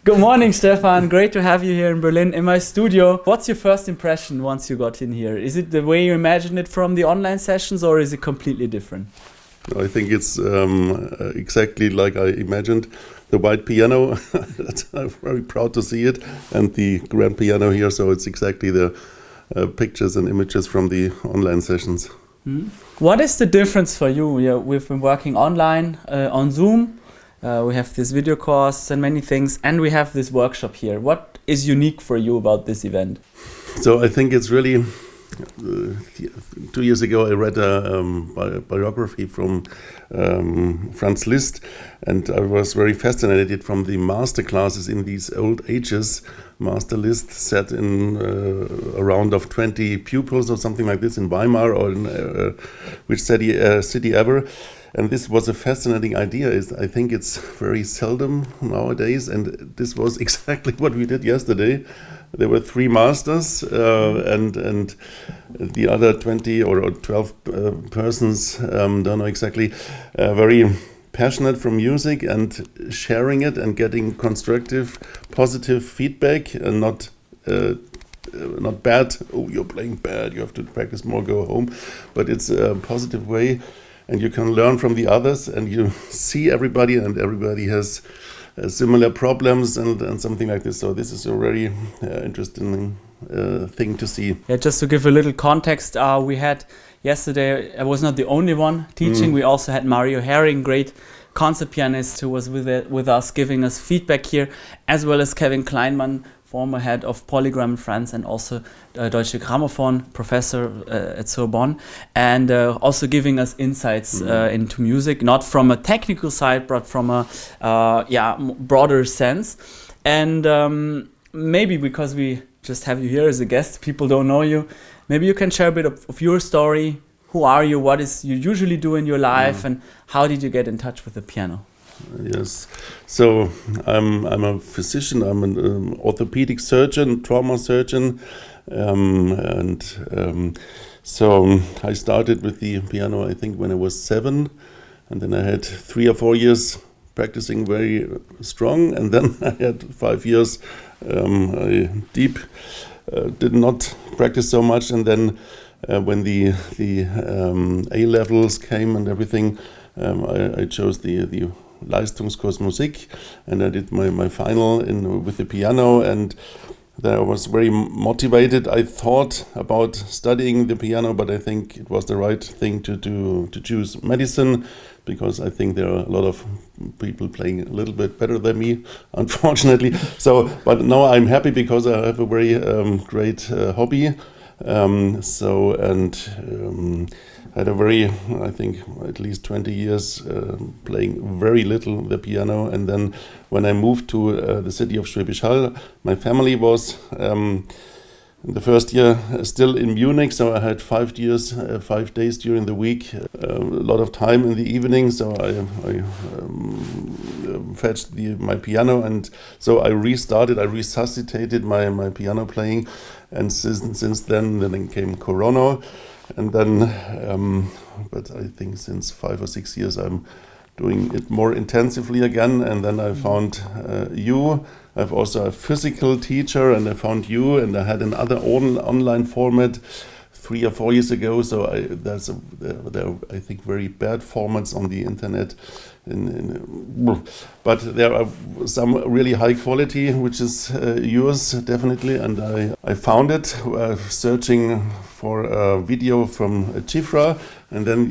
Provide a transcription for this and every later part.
Good morning, Stefan. Great to have you here in Berlin in my studio. What's your first impression once you got in here? Is it the way you imagined it from the online sessions, or is it completely different? I think it's exactly like I imagined. The white piano, I'm very proud to see it, and the grand piano here, so it's exactly the pictures and images from the online sessions. What is the difference for you? We've been working online on Zoom. We have this video course and many things, and we have this workshop here. What is unique for you about this event? So I think it's really, 2 years ago I read a biography from Franz Liszt, and I was very fascinated from the masterclasses in these old ages. Master Liszt sat in a round of 20 pupils or something like this in Weimar or in which city ever. And this was a fascinating idea. I think it's very seldom nowadays, and this was exactly what we did yesterday. There were 3 masters, and the other 20 or 12 persons, don't know exactly, very passionate for music and sharing it and getting constructive, positive feedback, and not bad. Oh, you're playing bad. You have to practice more. Go home. But it's a positive way. And you can learn from the others, and you see everybody, and everybody has similar problems and something like this. So this is a very interesting thing to see. Yeah, just to give a little context, we had yesterday, I was not the only one teaching. We also had Mario Herring, great concert pianist, who was with us giving us feedback here, as well as Kevin Kleinman, former head of Polygram in France, and also Deutsche Grammophon professor at Sorbonne, and also giving us insights into music, not from a technical side, but from a broader sense. And maybe because we just have you here as a guest, people don't know you, maybe you can share a bit of your story. Who are you? What is you usually do in your life, and how did you get in touch with the piano? Yes, so I'm a physician. I'm an orthopedic surgeon, trauma surgeon, so I started with the piano, I think, when I was 7, and then I had 3 or 4 years practicing very strong, and then I had 5 years I did not practice so much, and then when the A levels came and everything, I chose the Leistungskurs Musik, and I did my final with the piano, and then I was very motivated. I thought about studying the piano, but I think it was the right thing to do, to choose medicine, because I think there are a lot of people playing a little bit better than me, unfortunately. But now I'm happy because I have a very great hobby. Had a very, I think, at least 20 years playing very little the piano. And then when I moved to the city of Schwäbisch Hall, my family was in the first year still in Munich, so I had 5 days during the week, a lot of time in the evening, so I fetched my piano, and so I resuscitated my piano playing, and since then came Corona, and then, but I think since 5 or 6 years I'm doing it more intensively again, and then I found you. I've also a physical teacher, and I found you, and I had another online format 3 or 4 years ago. So there are, I think, very bad formats on the internet, but there are some really high quality, which is yours definitely. And I found it searching for a video from Chifra, and then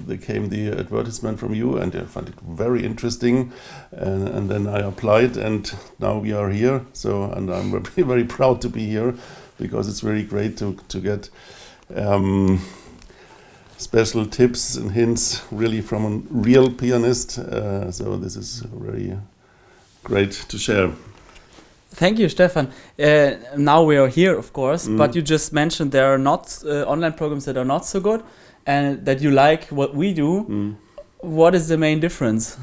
there came the advertisement from you, and I found it very interesting, and then I applied, and now we are here. So, and I'm very, very proud to be here, because it's really great to get special tips and hints really from a real pianist. So this is very great to share. Thank you, Stefan. Now we are here, of course, but you just mentioned there are not online programs that are not so good, and that you like what we do. What is the main difference?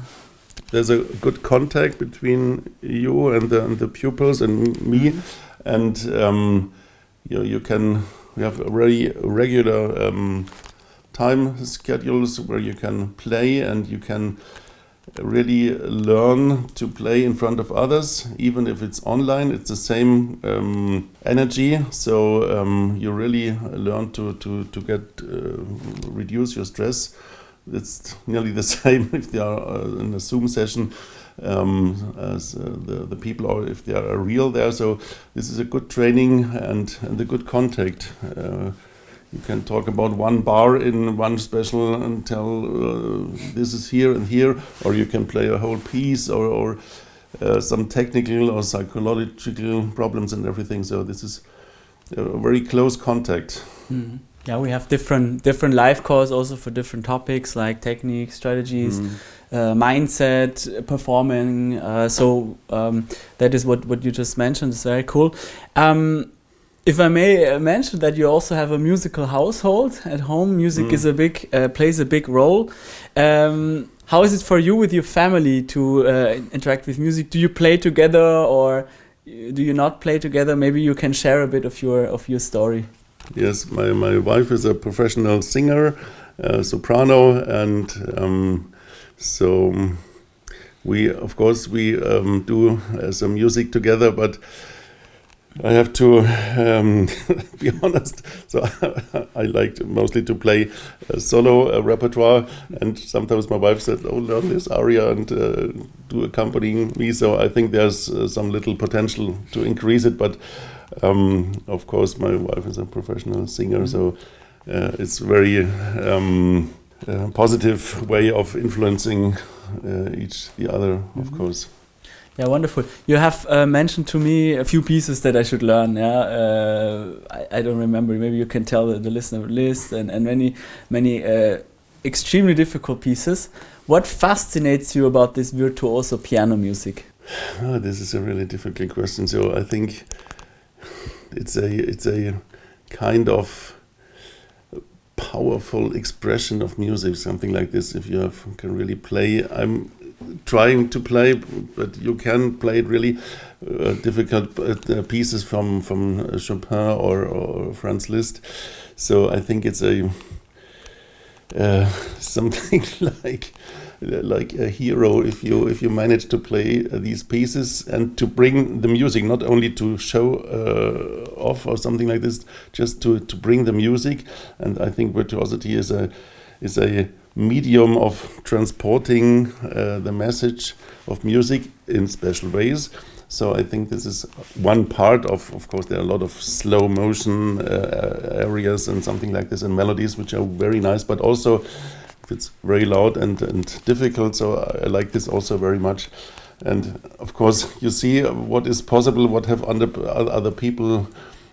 There's a good contact between you and the pupils and me, and you have a very regular time schedules where you can play, and you can really learn to play in front of others, even if it's online. It's the same energy. So you really learn to get reduce your stress. It's nearly the same if they are in a Zoom session as the people, or if they are real there. So this is a good training and a good contact. You can talk about one bar in one special and tell this is here and here, or you can play a whole piece, or some technical or psychological problems and everything. So this is a very close contact. Mm. Yeah, we have different live calls also for different topics like technique, strategies, mindset, performing. So that is what you just mentioned. It's very cool. If I may mention that you also have a musical household at home. Music is plays a big role. How is it for you with your family to interact with music? Do you play together or do you not play together? Maybe you can share a bit of your story. Yes, my wife is a professional singer, soprano, and so we do some music together, but I have to be honest. So I like mostly to play solo repertoire, and sometimes my wife said, "Oh, learn this aria and do accompanying me." So I think there's some little potential to increase it, but of course my wife is a professional singer, so it's very positive way of influencing the other, of course. Yeah, wonderful. You have mentioned to me a few pieces that I should learn. Yeah, I don't remember. Maybe you can tell the listener Liszt and many extremely difficult pieces. What fascinates you about this virtuoso piano music? Oh, this is a really difficult question. So I think it's a kind of powerful expression of music, something like this. If you can really play, I'm trying to play, but you can play it really difficult pieces from Chopin or Franz Liszt. So I think it's a something like a hero if you manage to play these pieces and to bring the music, not only to show off or something like this, just to bring the music. And I think virtuosity is a medium of transporting the message of music in special ways. So I think this is one part of course there are a lot of slow motion areas and something like this, and melodies which are very nice, but also if it's very loud and difficult. So I like this also very much. And of course you see what is possible, what have other people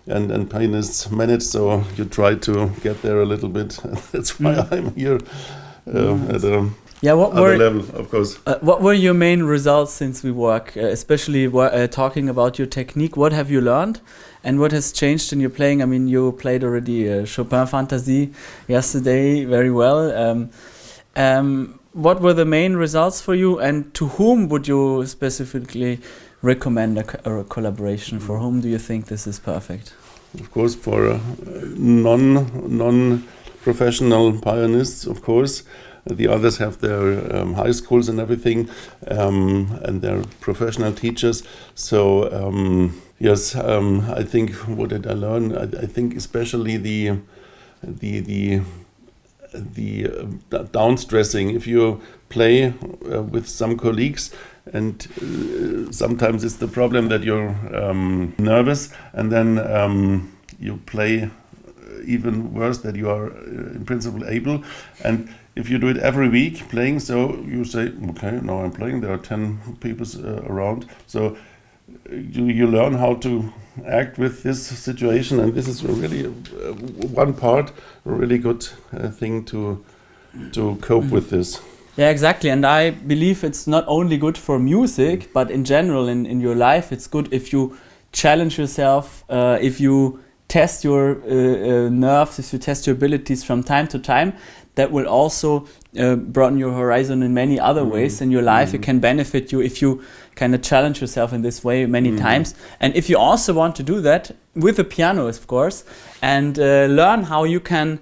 and pianists managed, so you try to get there a little bit. That's why I'm here at other level, of course. What were your main results since we work, especially talking about your technique? What have you learned and what has changed in your playing? I mean, you played already Chopin Fantasie yesterday very well. What were the main results for you, and to whom would you specifically recommend a collaboration? For whom do you think this is perfect? Of course, for non-professional pianists, of course. The others have their high schools and everything, and their professional teachers. So yes, I think what did I learn? I think especially the downstressing. If you play with some colleagues, and sometimes it's the problem that you're nervous, and then you play even worse that you are in principle able. And if you do it every week playing, so you say, okay, now I'm playing, there are 10 people around, so you learn how to act with this situation, and this is really one part, a really good thing to cope with this. Yeah, exactly. And I believe it's not only good for music, but in general in your life, it's good if you challenge yourself, if you test your nerves, if you test your abilities from time to time. That will also broaden your horizon in many other ways in your life. It can benefit you if you kind of challenge yourself in this way many times. And if you also want to do that with the piano, of course, and learn how you can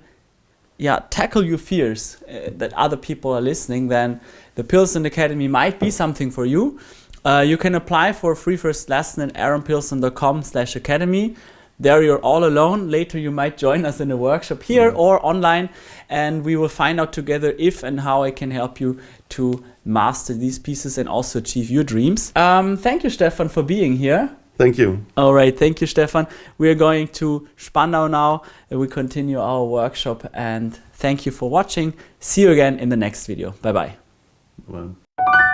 tackle your fears that other people are listening, then the Pilsen Academy might be something for you. You can apply for a free first lesson at aaronpilsen.com/academy. There you're all alone. Later you might join us in a workshop here or online, and we will find out together if and how I can help you to master these pieces and also achieve your dreams. Thank you, Stefan, for being here. Thank you. All right, thank you, Stefan. We are going to Spandau now, and we continue our workshop. And thank you for watching. See you again in the next video. Bye-bye. Bye.